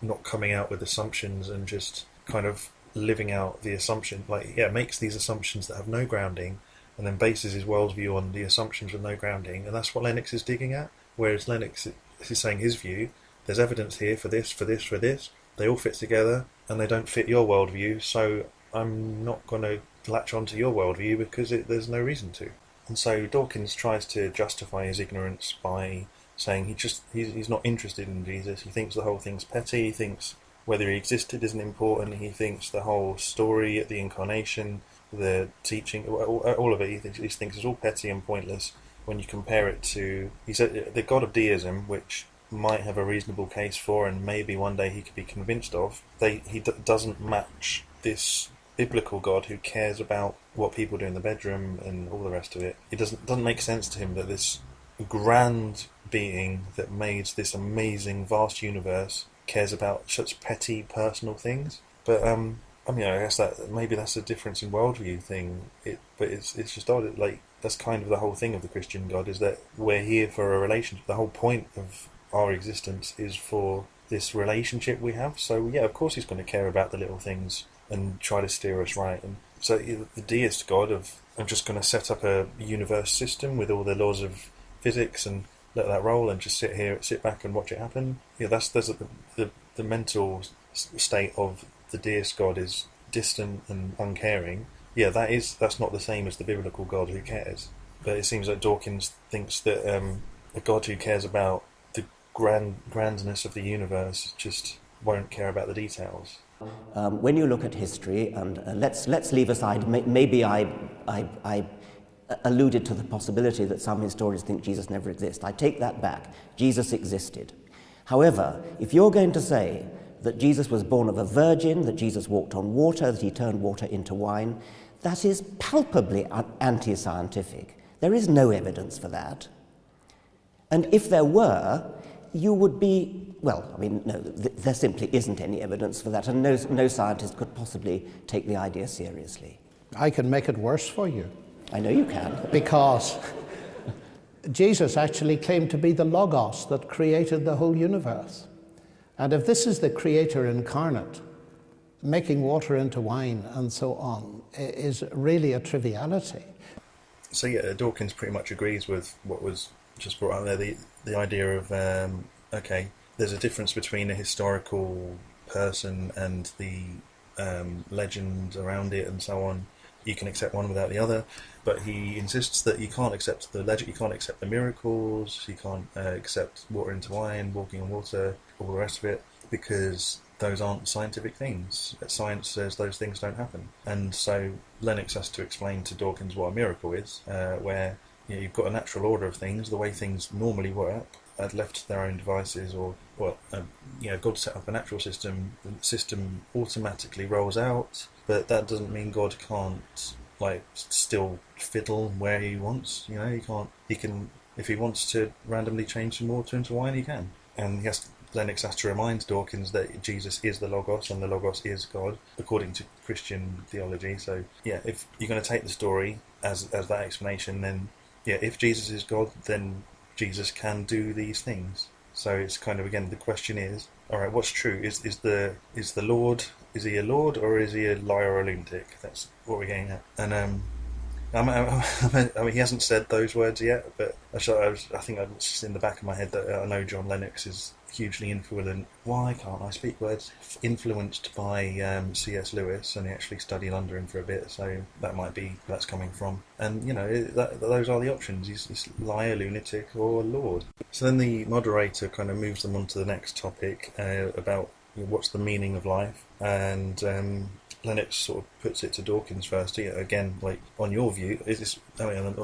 not coming out with assumptions and just kind of living out the assumption. Makes these assumptions that have no grounding, and then bases his worldview on the assumptions with no grounding, and that's what Lennox is digging at. Whereas Lennox is saying his view, there's evidence here for this, for this, for this. They all fit together, and they don't fit your worldview, so I'm not going to latch onto your worldview because there's no reason to. And so Dawkins tries to justify his ignorance by saying he's not interested in Jesus. He thinks the whole thing's petty. He thinks whether he existed isn't important. He thinks the whole story, the incarnation, the teaching, all of it, he thinks is all petty and pointless when you compare it to, he said, the God of deism, which might have a reasonable case for and maybe one day he could be convinced of, he doesn't match this biblical God who cares about what people do in the bedroom and all the rest of it. It doesn't make sense to him that this grand being that made this amazing vast universe cares about such petty personal things. But I guess that maybe that's a difference in worldview thing. But it's just odd. That's kind of the whole thing of the Christian God, is that we're here for a relationship. The whole point of our existence is for this relationship we have. So of course he's going to care about the little things and try to steer us right. And so the deist God of, I'm just going to set up a universe system with all the laws of physics and let that roll and just sit back and watch it happen. That's the mental state of the deist God is distant and uncaring. That's not the same as the biblical God who cares. But it seems like Dawkins thinks that a God who cares about grandness of the universe, just won't care about the details. When you look at history, and let's leave aside, maybe I alluded to the possibility that some historians think Jesus never existed. I take that back. Jesus existed. However, if you're going to say that Jesus was born of a virgin, that Jesus walked on water, that he turned water into wine, that is palpably anti-scientific. There is no evidence for that. And if there were, you would be, well, I mean, no, there simply isn't any evidence for that, and no scientist could possibly take the idea seriously. I can make it worse for you. I know you can. Because Jesus actually claimed to be the Logos that created the whole universe. And if this is the Creator incarnate, making water into wine and so on is really a triviality. So yeah, Dawkins pretty much agrees with what was just brought out there, the idea of, okay, there's a difference between a historical person and the legend around it and so on. You can accept one without the other, but he insists that you can't accept the legend, you can't accept the miracles, you can't accept water into wine, walking on water, all the rest of it, because those aren't scientific things. Science says those things don't happen. And so Lennox has to explain to Dawkins what a miracle is, where you've got a natural order of things, the way things normally work, left to their own devices, or God set up a natural system, the system automatically rolls out, but that doesn't mean God can't still fiddle where he wants. He can, if he wants to randomly change some water into wine, he can. And Lennox has to remind Dawkins that Jesus is the Logos and the Logos is God, according to Christian theology. So yeah, if you're going to take the story as that explanation, then yeah, if Jesus is God, then Jesus can do these things. So it's kind of, again, the question is, all right, what's true? Is the Lord, is he a Lord or is he a liar or a lunatic? That's what we're getting at. And I mean, he hasn't said those words yet, but I think it's just in the back of my head that I know John Lennox is hugely influenced. Why can't I speak words? Influenced by C.S. Lewis, and he actually studied under him for a bit, so that might be where that's coming from. And those are the options. He's liar, lunatic, or Lord. So then the moderator kind of moves them on to the next topic about what's the meaning of life, and Lennox sort of puts it to Dawkins first. Again, on your view, is this? I mean,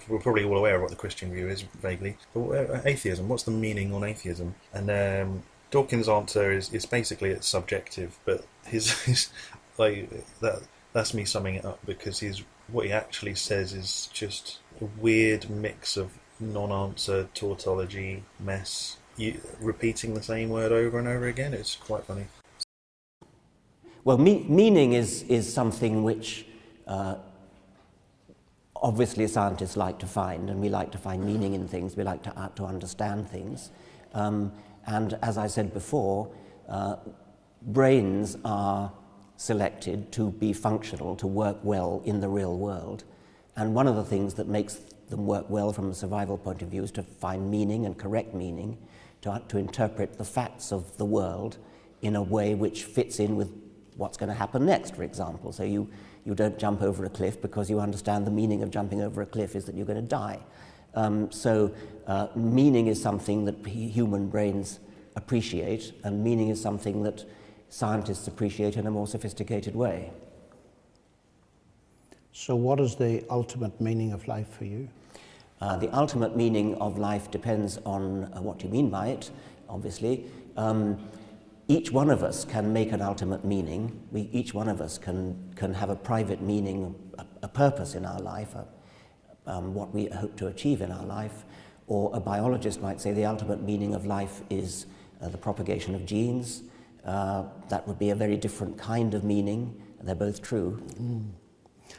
we're probably all aware of what the Christian view is vaguely. But atheism, what's the meaning on atheism? And Dawkins' answer is basically it's subjective, but his that's me summing it up, because what he actually says is just a weird mix of non-answer tautology mess. Repeating the same word over and over again. It's quite funny. Well, meaning is something which obviously scientists like to find, and we like to find meaning in things. We like to understand things. And as I said before, brains are selected to be functional, to work well in the real world. And one of the things that makes them work well from a survival point of view is to find meaning and correct meaning, to interpret the facts of the world in a way which fits in with what's going to happen next, for example. So you don't jump over a cliff because you understand the meaning of jumping over a cliff is that you're going to die. So meaning is something that human brains appreciate, and meaning is something that scientists appreciate in a more sophisticated way. So what is the ultimate meaning of life for you? The ultimate meaning of life depends on what you mean by it, obviously. Each one of us can make an ultimate meaning. Each one of us can have a private meaning, a purpose in our life, what we hope to achieve in our life. Or a biologist might say the ultimate meaning of life is the propagation of genes. That would be a very different kind of meaning. They're both true.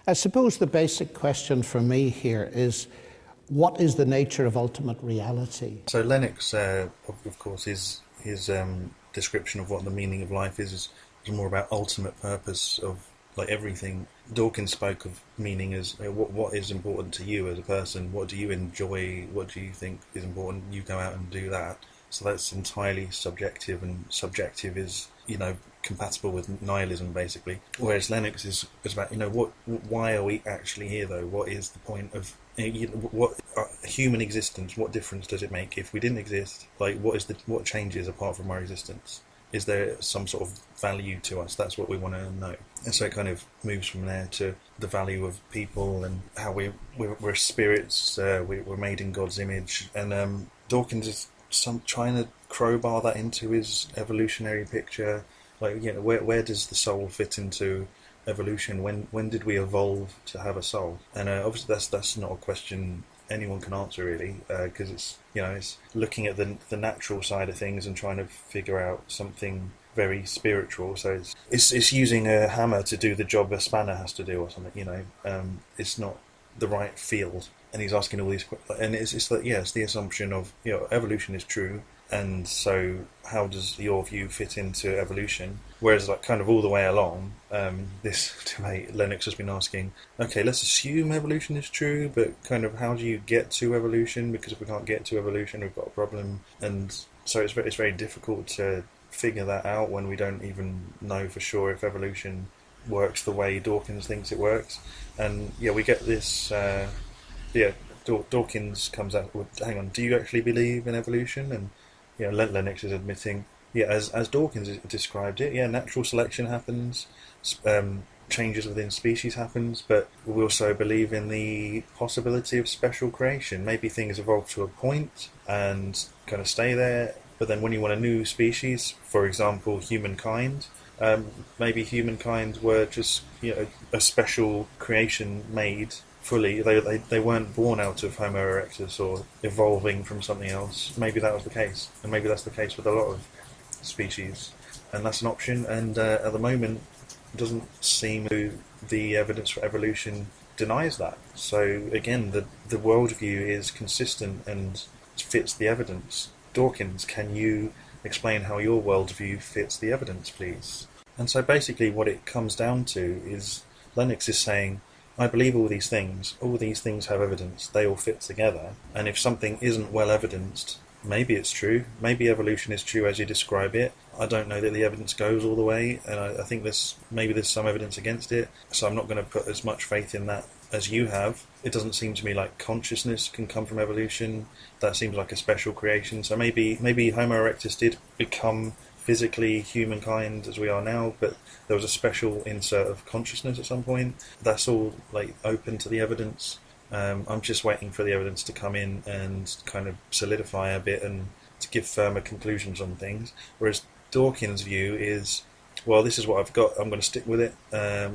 I suppose the basic question for me here is, what is the nature of ultimate reality? So Lennox, of course, his description of what the meaning of life is more about ultimate purpose of everything. Dawkins spoke of meaning as what is important to you as a person. What do you enjoy? What do you think is important? You go out and do that. So that's entirely subjective, and subjective is compatible with nihilism, basically. Whereas Lennox is about, why are we actually here, though? What is the point of what human existence? What difference does it make if we didn't exist? Like, what changes apart from our existence? Is there some sort of value to us? That's what we want to know. And so it kind of moves from there to the value of people and how we're spirits, we're made in God's image. And Dawkins is trying to crowbar that into his evolutionary picture. Like, where does the soul fit into evolution? When did we evolve to have a soul? And obviously that's not a question anyone can answer, really, because it's looking at the natural side of things and trying to figure out something very spiritual. So it's using a hammer to do the job a spanner has to do, or something. It's not the right field. And he's asking all these questions, and it's like, it's the assumption of evolution is true, and so how does your view fit into evolution? Whereas, like, kind of all the way along, this debate, Lennox has been asking, okay, let's assume evolution is true, but kind of how do you get to evolution? Because if we can't get to evolution, we've got a problem. And so it's very difficult to figure that out when we don't even know for sure if evolution works the way Dawkins thinks it works. And we get this. Dawkins comes out with, hang on, do you actually believe in evolution? And Lennox is admitting, as Dawkins described it, natural selection happens, changes within species happens, but we also believe in the possibility of special creation. Maybe things evolve to a point and kind of stay there, but then when you want a new species, for example, humankind, maybe humankind were just a special creation made fully. They weren't born out of Homo erectus or evolving from something else. Maybe that was the case, and maybe that's the case with a lot of species, and that's an option. And at the moment, it doesn't seem the evidence for evolution denies that. So again, the worldview is consistent and fits the evidence. Dawkins, can you explain how your worldview fits the evidence, please? And so basically what it comes down to is Lennox is saying, I believe all these things have evidence, they all fit together, and if something isn't well evidenced, maybe it's true, maybe evolution is true as you describe it. I don't know that the evidence goes all the way, and I think there's some evidence against it, so I'm not going to put as much faith in that as you have. It doesn't seem to me like consciousness can come from evolution. That seems like a special creation. So maybe Homo erectus did become physically humankind as we are now, but there was a special insert of consciousness at some point. That's all like open to the evidence. I'm just waiting for the evidence to come in and kind of solidify a bit and to give firmer conclusions on things. Whereas Dawkins' view is, well, this is what I've got, I'm going to stick with it.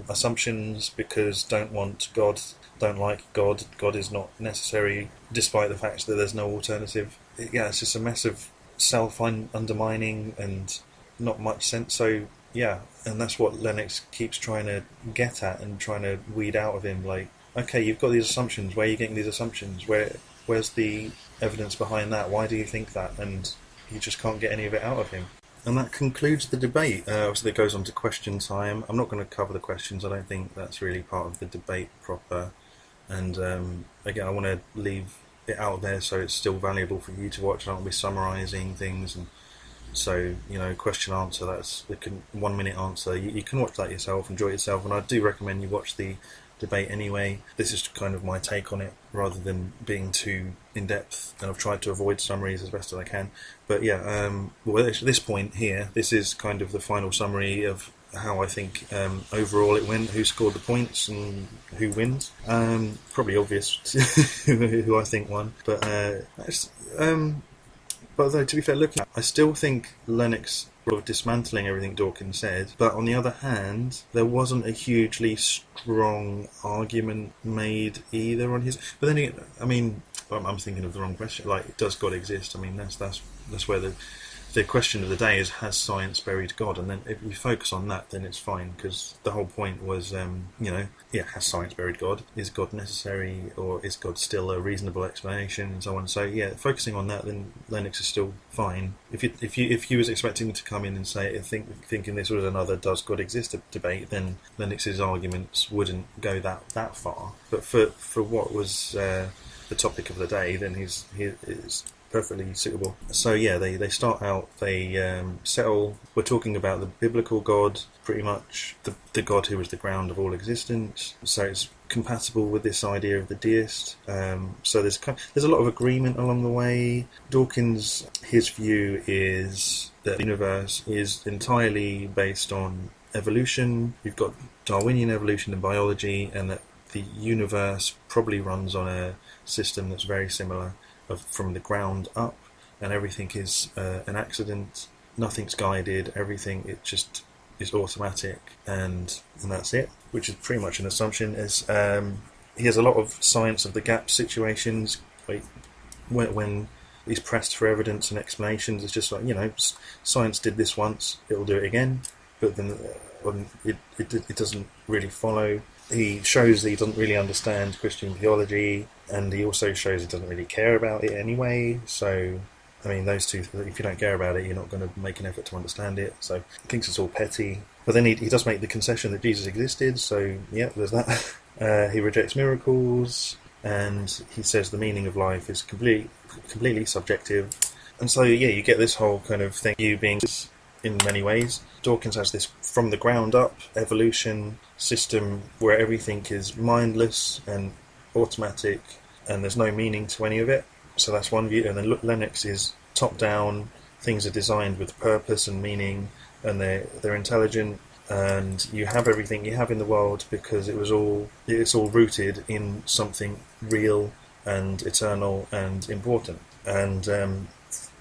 Assumptions because don't want God, don't like God. God is not necessary, despite the fact that there's no alternative. It's just a mess of self-undermining and not much sense. So, and that's what Lennox keeps trying to get at and trying to weed out of him. Like, okay, you've got these assumptions. Where are you getting these assumptions? Where's the evidence behind that? Why do you think that? And you just can't get any of it out of him. And that concludes the debate. Obviously, it goes on to question time. I'm not going to cover the questions. I don't think that's really part of the debate proper. And again, I want to leave it out there so it's still valuable for you to watch. I don't want to be summarising things. And so, question answer, that's the 1 minute answer. You can watch that yourself, enjoy it yourself. And I do recommend you watch the debate anyway. This is kind of my take on it rather than being too in-depth, and I've tried to avoid summaries as best as I can. But at this point here, this is kind of the final summary of how I think overall it went, who scored the points and who wins. Probably obvious who I think won, but though, to be fair, I still think Lennox of dismantling everything Dawkins said, but on the other hand, there wasn't a hugely strong argument made either on his. But then, I'm thinking of the wrong question. Like, does God exist? I mean, that's where the question of the day is: has science buried God? And then if you focus on that, then it's fine, because the whole point was, has science buried God? Is God necessary, or is God still a reasonable explanation, and so on? So focusing on that, then Lennox is still fine. If you was expecting to come in and say thinking this was another does God exist debate, then Lennox's arguments wouldn't go that far. But for what was the topic of the day, then his perfectly suitable. So yeah, they start out, they settle. We're talking about the biblical God, pretty much the God who is the ground of all existence. So it's compatible with this idea of the deist. So there's a lot of agreement along the way. Dawkins, his view is that the universe is entirely based on evolution. You've got Darwinian evolution in biology, and that the universe probably runs on a system that's very similar from the ground up, and everything is an accident. Nothing's guided. Everything it just is automatic, and that's it. Which is pretty much an assumption. He has a lot of science of the gap situations. Like when he's pressed for evidence and explanations, it's just like, science did this once, it'll do it again. But then it doesn't really follow. He shows that he doesn't really understand Christian theology, and he also shows he doesn't really care about it anyway. So, I mean, those two, if you don't care about it, you're not going to make an effort to understand it. So, he thinks it's all petty. But then he does make the concession that Jesus existed, so, yeah, there's that. He rejects miracles, and he says the meaning of life is completely subjective. And so, yeah, you get this whole kind of thing, you being in many ways. Dawkins has this from the ground up evolution system where everything is mindless and automatic, and there's no meaning to any of it. So that's one view. And then Lennox is top down. Things are designed with purpose and meaning, and they're intelligent, and you have everything you have in the world because it's all rooted in something real and eternal and important. And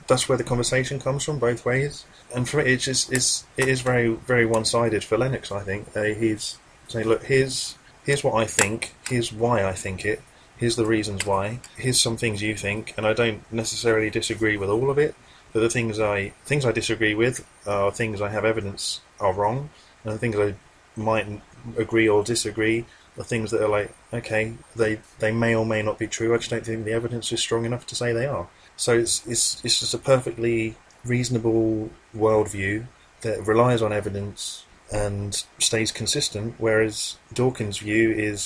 that's where the conversation comes from, both ways. And for it, it is very, very one-sided for Lennox, I think. He's saying, look, here's what I think, here's why I think it, here's the reasons why, here's some things you think, and I don't necessarily disagree with all of it, but the things I disagree with are things I have evidence are wrong, and the things I might agree or disagree are things that are like, okay, they may or may not be true, I just don't think the evidence is strong enough to say they are. So it's just a perfectly reasonable worldview that relies on evidence and stays consistent, whereas Dawkins' view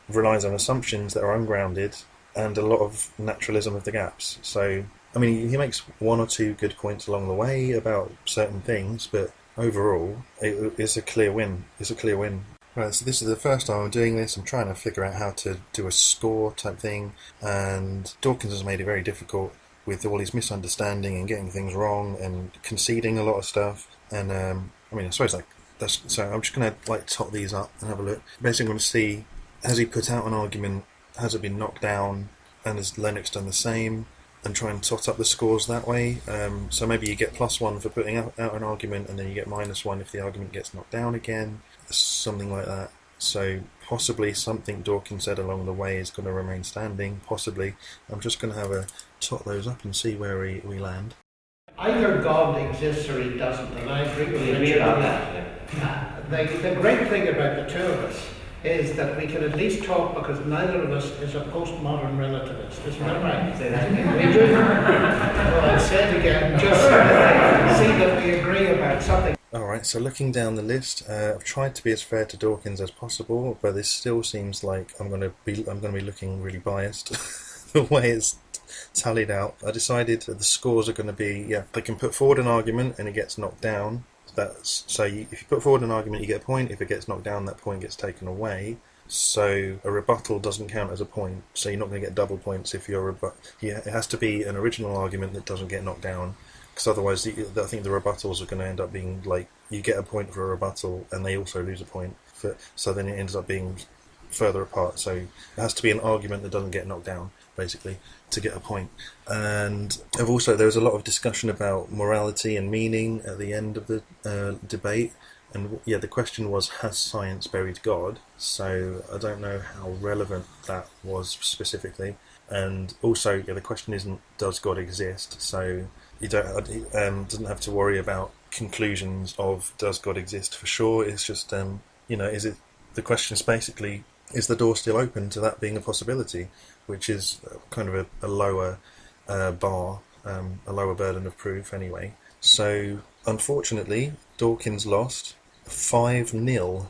relies on assumptions that are ungrounded and a lot of naturalism of the gaps. So, I mean, he makes one or two good points along the way about certain things, but overall, it's a clear win. It's a clear win. Right, so this is the first time I'm doing this. I'm trying to figure out how to do a score type thing, and Dawkins has made it very difficult with all his misunderstanding and getting things wrong and conceding a lot of stuff. And I mean, I suppose so I'm just going to tot these up and have a look. Basically, I'm going to see, has he put out an argument, has it been knocked down, and has Lennox done the same, and try and tot up the scores that way. So maybe you get +1 for putting out an argument, and then you get -1 if the argument gets knocked down again, something like that. So possibly something Dawkins said along the way is going to remain standing, possibly. I'm just going to have a tot those up and see where we land. Either God exists or he doesn't, and I agree with you. agree about that, The great thing about the two of us is that we can at least talk because neither of us is a postmodern relativist. Isn't that right? Say that again. We do. Well, I'll say it again, just see that we agree about something. Alright, so looking down the list, I've tried to be as fair to Dawkins as possible, but this still seems like I'm going to be looking really biased the way it's tallied out. I decided that the scores are going to be, they can put forward an argument and it gets knocked down. If you put forward an argument, you get a point. If it gets knocked down, that point gets taken away. So a rebuttal doesn't count as a point. So you're not going to get double points if you're it has to be an original argument that doesn't get knocked down. Because otherwise, I think the rebuttals are going to end up being like, you get a point for a rebuttal and they also lose a point. So then it ends up being further apart. So it has to be an argument that doesn't get knocked down, basically, to get a point. And there was a lot of discussion about morality and meaning at the end of the debate. And the question was, has science buried God? So I don't know how relevant that was specifically. And also, the question isn't, does God exist? So you doesn't have to worry about conclusions of does God exist for sure. It's just, is it? The question is basically, is the door still open to that being a possibility? Which is kind of a lower bar, a lower burden of proof anyway. So unfortunately, Dawkins lost 5-0.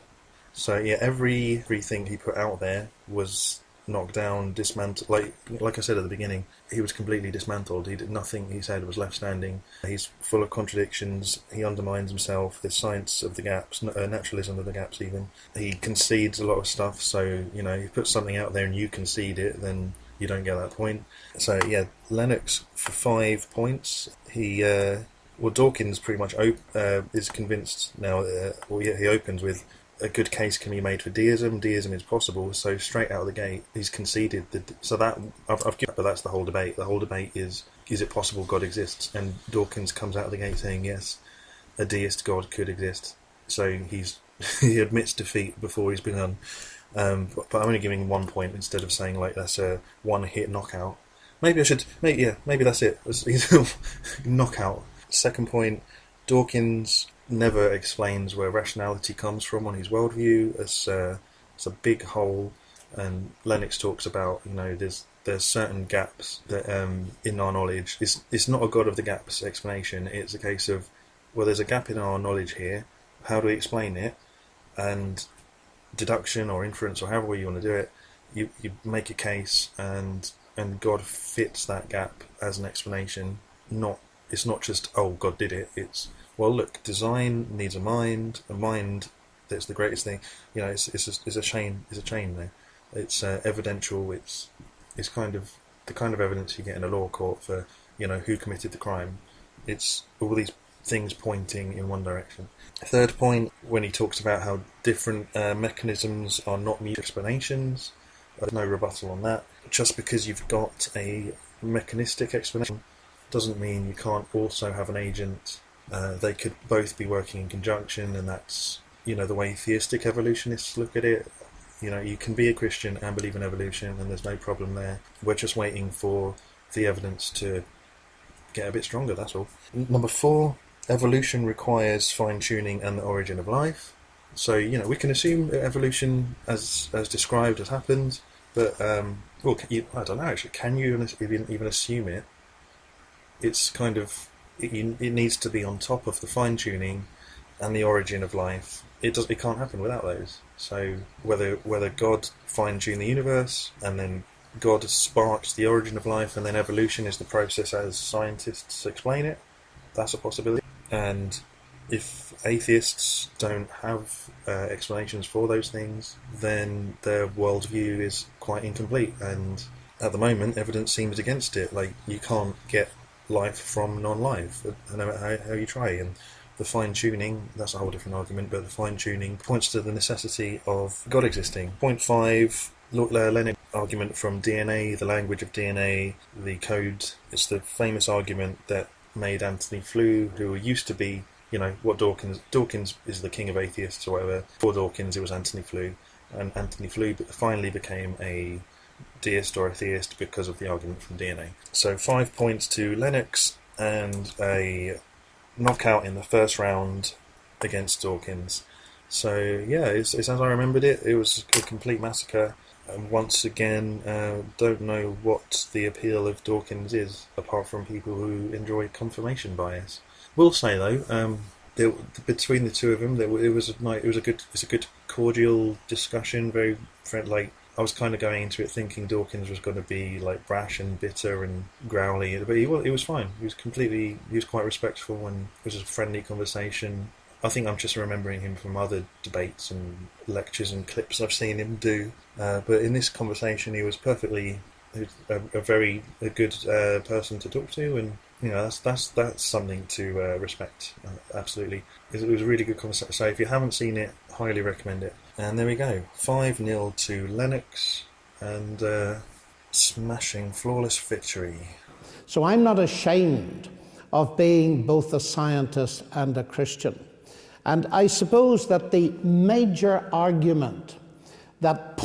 So everything he put out there was knocked down, dismantled. Like I said at the beginning, he was completely dismantled. He did nothing he said was left standing. He's full of contradictions. He undermines himself. There's science of the gaps, naturalism of the gaps. Even he concedes a lot of stuff. So you put something out there and you concede it, then you don't get that point. So yeah, Lennox for 5 points. Dawkins pretty much is convinced now. He opens with a good case can be made for deism. Deism is possible. So straight out of the gate, he's conceded that. So that I've given, but that's the whole debate. The whole debate is it possible God exists? And Dawkins comes out of the gate saying yes, a deist God could exist. So he admits defeat before he's begun. But I'm only giving 1 point instead of saying like that's a one-hit knockout. Maybe I should. Maybe that's it. Knockout. Second point, Dawkins never explains where rationality comes from on his worldview. It's a big hole, and Lennox talks about there's certain gaps that in our knowledge. It's not a God of the gaps explanation. It's a case of there's a gap in our knowledge here. How do we explain it? And deduction or inference or however you want to do it, you make a case and God fits that gap as an explanation. It's not just God did it. It's look, design needs a mind that's the greatest thing. It's a chain there. It's evidential. It's kind of the kind of evidence you get in a law court for who committed the crime. It's all these things pointing in one direction. Third point, when he talks about how different mechanisms are not mutual explanations, there's no rebuttal on that. Just because you've got a mechanistic explanation doesn't mean you can't also have an agent. They could both be working in conjunction, and that's the way theistic evolutionists look at it. You can be a Christian and believe in evolution, and there's no problem there. We're just waiting for the evidence to get a bit stronger, that's all. Number 4, evolution requires fine-tuning and the origin of life. So, we can assume that evolution, as described, has happened, but, I don't know, actually, can you even assume it? It's kind of, it needs to be on top of the fine-tuning and the origin of life. It can't happen without those. So, whether God fine-tuned the universe, and then God sparks the origin of life, and then evolution is the process as scientists explain it, that's a possibility. And if atheists don't have explanations for those things, then their worldview is quite incomplete. And at the moment, evidence seems against it. Like, you can't get life from non-life, no matter how you try. And the fine-tuning, that's a whole different argument, but the fine-tuning points to the necessity of God existing. Point 5, Lennox argument from DNA, the language of DNA, the code. It's the famous argument that made Anthony Flew, who used to be, what Dawkins is the king of atheists or whatever. Before Dawkins, it was Anthony Flew, and Anthony Flew finally became a deist or a theist because of the argument from DNA. So 5 points to Lennox and a knockout in the first round against Dawkins. So yeah, it's as I remembered it. It was a complete massacre. And once again, don't know what the appeal of Dawkins is, apart from people who enjoy confirmation bias. Will say though, between the two of them, it was a good cordial discussion. Very friendly. I was kind of going into it thinking Dawkins was going to be like brash and bitter and growly, but he was fine. He was quite respectful, and it was a friendly conversation. I think I'm just remembering him from other debates and lectures and clips I've seen him do. But in this conversation, he was perfectly a very good person to talk to, and that's something to respect. Absolutely, it was a really good conversation. So if you haven't seen it, highly recommend it. And there we go, 5-0 to Lennox, and smashing, flawless victory. So I'm not ashamed of being both a scientist and a Christian. And I suppose that the major argument that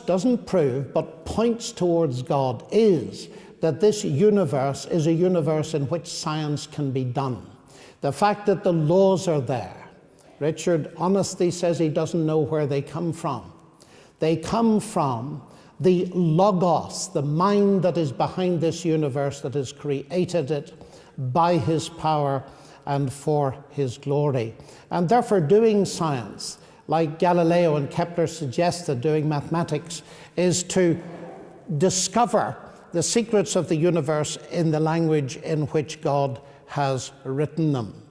doesn't prove, but points towards God is that this universe is a universe in which science can be done. The fact that the laws are there. Richard honestly says he doesn't know where they come from. They come from the logos, the mind that is behind this universe, that has created it by his power and for his glory. And therefore doing science, like Galileo and Kepler suggested, doing mathematics, is to discover the secrets of the universe in the language in which God has written them.